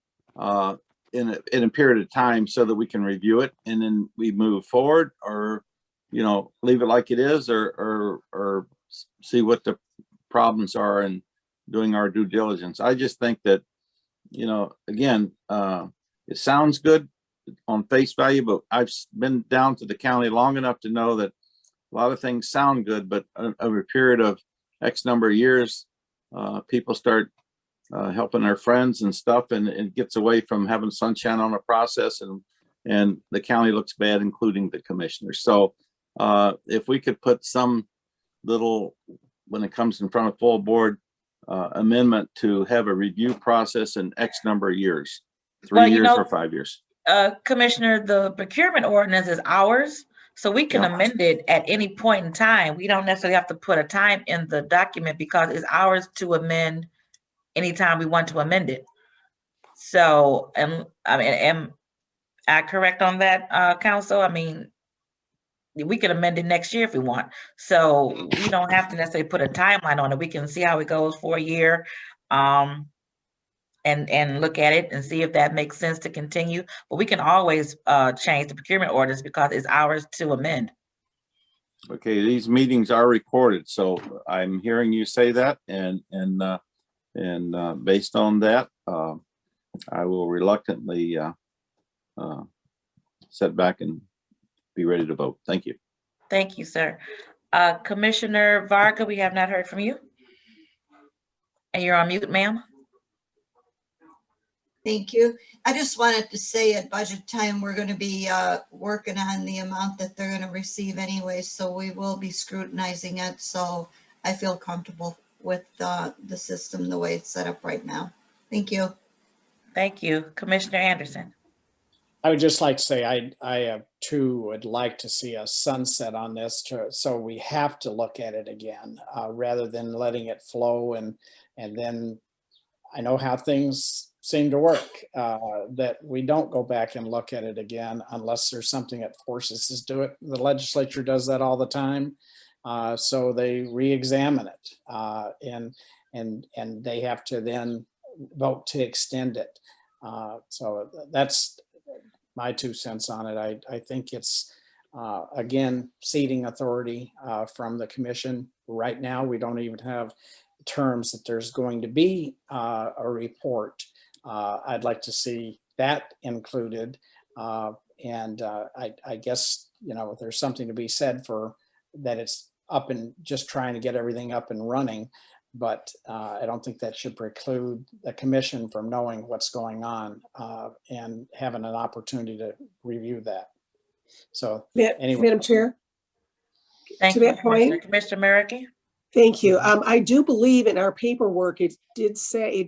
in a period of time so that we can review it and then we move forward, or leave it like it is, or see what the problems are and doing our due diligence. I just think that again, it sounds good on face value, but I've been down to the county long enough to know that a lot of things sound good, but over a period of X number of years, people start helping their friends and stuff, and it gets away from having sunshine on the process, and the county looks bad, including the commissioners. So if we could put some little, when it comes in front of full board, amendment to have a review process in X number of years, 3 years or 5 years. Commissioner, the procurement ordinance is ours, so we can amend it at any point in time. We don't necessarily have to put a time in the document because it's ours to amend anytime we want to amend it. So, and I mean, am I correct on that, Counsel? I mean, we could amend it next year if we want. So we don't have to necessarily put a timeline on it. We can see how it goes for a year, and look at it and see if that makes sense to continue. But we can always change the procurement orders because it's ours to amend. Okay, these meetings are recorded, so I'm hearing you say that, and based on that, I will reluctantly sit back and be ready to vote. Thank you. Thank you, sir. Commissioner Varga, we have not heard from you. And you're on mute, ma'am. Thank you. I just wanted to say at budget time, we're going to be working on the amount that they're going to receive anyway, so we will be scrutinizing it. So I feel comfortable with the system the way it's set up right now. Thank you. Thank you. Commissioner Anderson. I would just like to say I too would like to see a sunset on this, so we have to look at it again rather than letting it flow, and then I know how things seem to work, that we don't go back and look at it again unless there's something that forces us to do it. The legislature does that all the time, so they re-examine it, and they have to then vote to extend it. So that's my 2 cents on it. I think it's, again, ceding authority from the commission. Right now, we don't even have terms that there's going to be a report. I'd like to see that included. And I guess you know, there's something to be said for that it's up and just trying to get everything up and running. But I don't think that should preclude the commission from knowing what's going on and having an opportunity to review that. So anyway. Madam Chair, Thank to you, that point, Commissioner Merrick. thank you. I do believe in our paperwork, it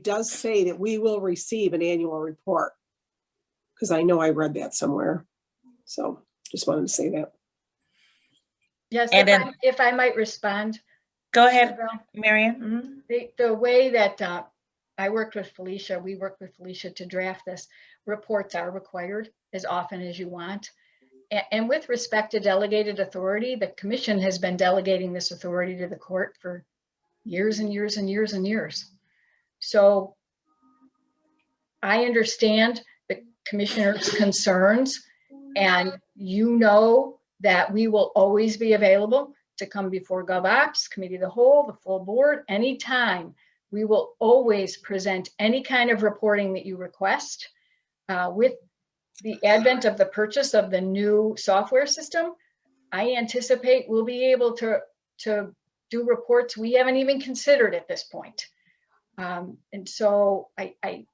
does say that we will receive an annual report. Because I know I read that somewhere. So just wanted to say that. Yes, And if I might respond. Go ahead, Isabel. Marion. The way that I worked with Felicia, we worked with Felicia to draft this, reports are required as often as you want. And with respect to delegated authority, the commission has been delegating this authority to the court for years and years and years and years. So I understand the commissioner's concerns, and you know that we will always be available to come before GovOps, Committee of the Whole, the full board, anytime. We will always present any kind of reporting that you request. With the advent of the purchase of the new software system, I anticipate we'll be able to do reports we haven't even considered at this point. And so I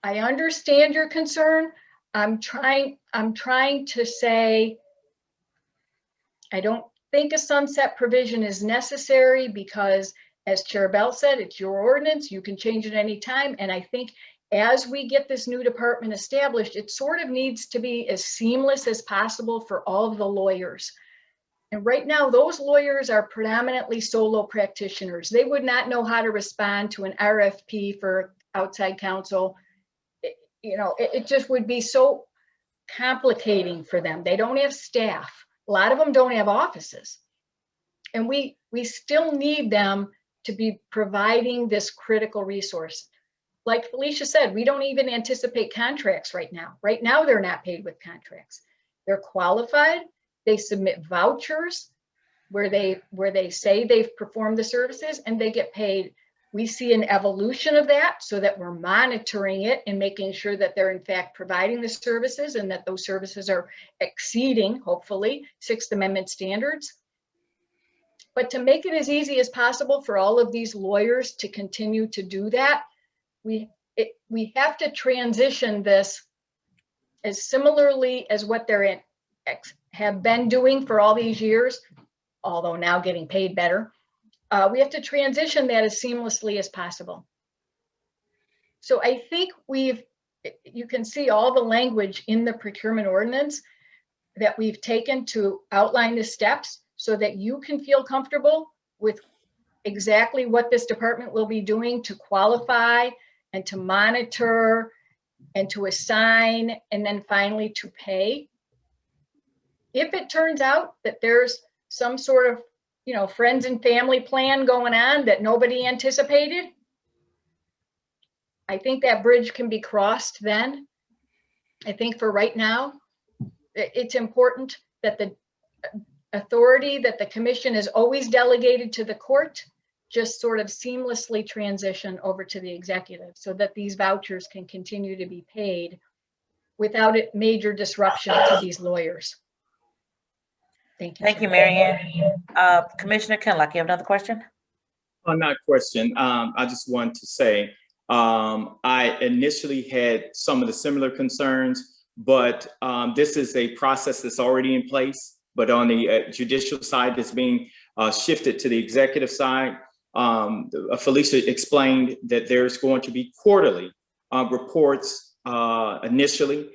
understand your concern. I'm trying to say, I don't think a sunset provision is necessary because, as Chair Bell said, it's your ordinance. You can change it any time. And I think as we get this new department established, it sort of needs to be as seamless as possible for all of the lawyers. And right now, those lawyers are predominantly solo practitioners. They would not know how to respond to an RFP for outside counsel. It just would be so complicating for them. They don't have staff. A lot of them don't have offices. And we still need them to be providing this critical resource. Like Felicia said, we don't even anticipate contracts right now. Right now, they're not paid with contracts. They're qualified. They submit vouchers where they say they've performed the services and they get paid. We see an evolution of that so that we're monitoring it and making sure that they're in fact providing the services and that those services are exceeding, hopefully, Sixth Amendment standards. But to make it as easy as possible for all of these lawyers to continue to do that, we have to transition this as similarly as what they're have been doing for all these years, although now getting paid better. We have to transition that as seamlessly as possible. So I think you can see all the language in the procurement ordinance that we've taken to outline the steps so that you can feel comfortable with exactly what this department will be doing to qualify and to monitor and to assign and then finally to pay. If it turns out that there's some sort of friends and family plan going on that nobody anticipated, I think that bridge can be crossed then. I think for right now, it's important that the authority that the commission has always delegated to the court just sort of seamlessly transition over to the executive so that these vouchers can continue to be paid without major disruption to these lawyers. Thank you. Thank you, Marianne. Commissioner Kenlock, you have another question? On that question, I just want to say, I initially had some of the similar concerns, but this is a process that's already in place. But on the judicial side, it's being shifted to the executive side. Felicia explained that there's going to be quarterly reports initially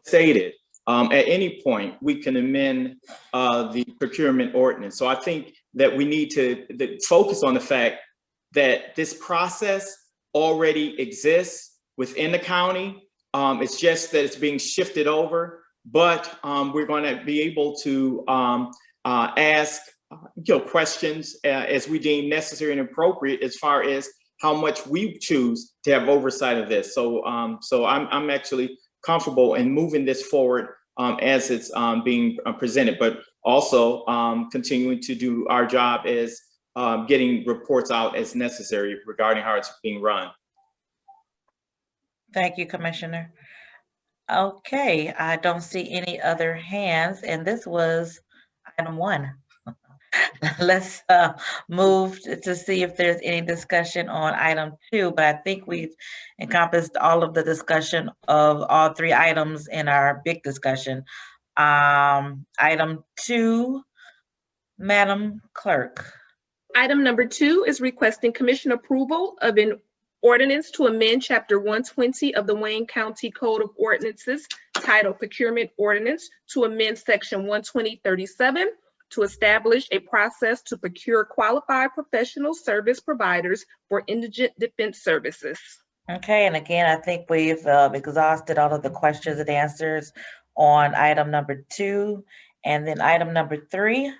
stated. At any point, we can amend the procurement ordinance. So I think that we need to focus on the fact that this process already exists within the county. It's just that it's being shifted over, but we're going to be able to ask questions as we deem necessary and appropriate as far as how much we choose to have oversight of this. So I'm actually comfortable in moving this forward as it's being presented, but also continuing to do our job as getting reports out as necessary regarding how it's being run. Thank you, Commissioner. Okay, I don't see any other hands, and this was item 1. Let's move to see if there's any discussion on item 2, but I think we've encompassed all of the discussion of all 3 items in our big discussion. Item 2, Madam Clerk. Item number 2 is requesting commission approval of an ordinance to amend Chapter 120 of the Wayne County Code of Ordinances titled Procurement Ordinance to amend Section 12037 to establish a process to procure qualified professional service providers for indigent defense services. Okay, and again, I think we've exhausted all of the questions and answers on item number 2, and then item number 3.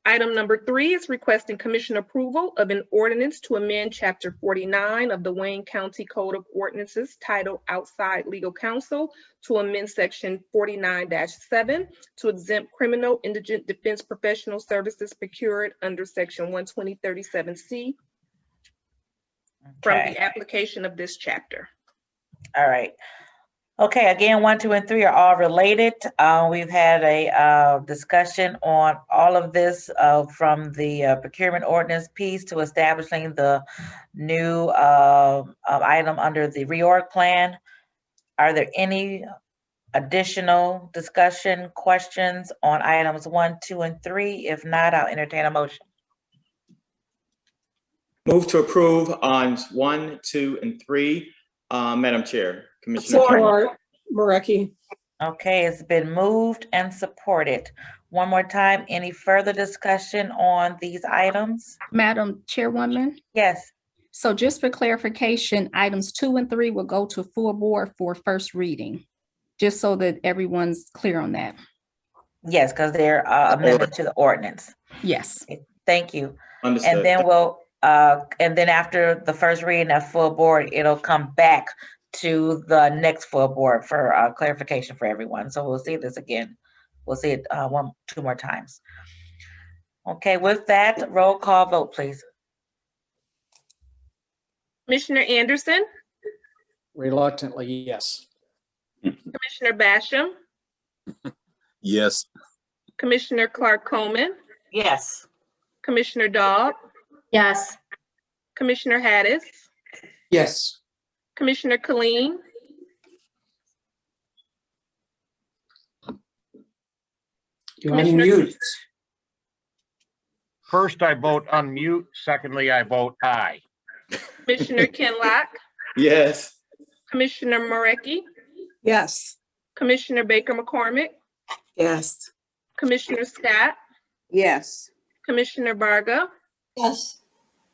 Item number 3 is requesting commission approval of an ordinance to amend Chapter 49 of the Wayne County Code of Ordinances titled Outside Legal Counsel to amend Section 49-7 to exempt criminal indigent defense professional services procured under Section 12037C from Okay. the application of this chapter. All right. Okay, again, 1, 2, and 3 are all related. We've had a discussion on all of this from the procurement ordinance piece to establishing the new item under the reorg plan. Are there any additional discussion questions on items 1, 2, and 3? If not, I'll entertain a motion. Move to approve on 1, 2, and 3. Madam Chair, Commissioner. Support, Marecki. Okay, it's been moved and supported. One more time, any further discussion on these items? Madam Chairwoman, Yes. so just for clarification, items 2 and 3 will go to full board for first reading, just so that everyone's clear on that. Yes, because they're amendment to the ordinance. Yes. Thank you. Understood. And then and then after the first reading at full board, it'll come back to the next full board for clarification for everyone. So we'll see this again. We'll see it 1, 2 more times. Okay, with that, roll call vote, please. Commissioner Anderson, Reluctantly, yes. Commissioner Basham, Yes. Commissioner Clark Coleman, Yes. Commissioner Dog, Yes. Commissioner Hattis, Yes. Commissioner Killeen, You Commissioner- unmute. First, I vote unmute. Secondly, I vote aye. Commissioner Kinlock, Yes. Commissioner Marecki, Yes. Commissioner Baker McCormick, Yes. Commissioner Scott, Yes. Commissioner Varga, Yes.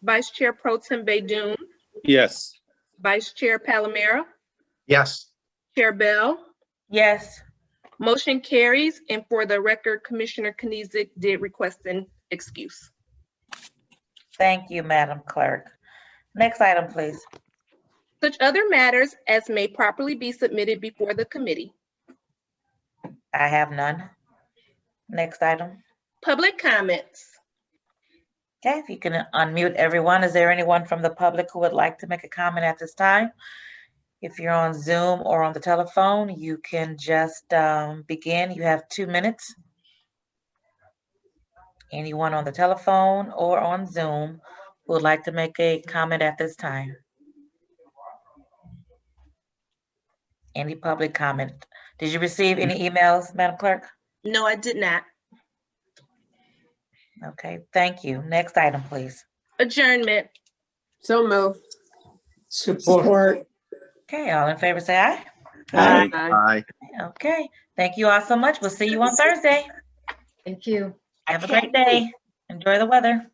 Vice Chair Pro Tem Baydoun, Yes. Vice Chair Palomera, Yes. Chair Bell. Yes. Motion carries, and for the record, Commissioner Knizik did request an excuse. Thank you, Madam Clerk. Next item, please. Such other matters as may properly be submitted before the committee. I have none. Next item. Public comments. Okay, if you can unmute everyone. Is there anyone from the public who would like to make a comment at this time? If you're on Zoom or on the telephone, you can just begin. You have 2 minutes. Anyone on the telephone or on Zoom who would like to make a comment at this time? Any public comment? Did you receive any emails, Madam Clerk? No, I did not. Okay, thank you. Next item, please. Adjournment. So moved. Support. Okay, all in favor, say aye. Aye. Aye. Okay, thank you all so much. We'll see you on Thursday. Thank you. Have a great day. Enjoy the weather.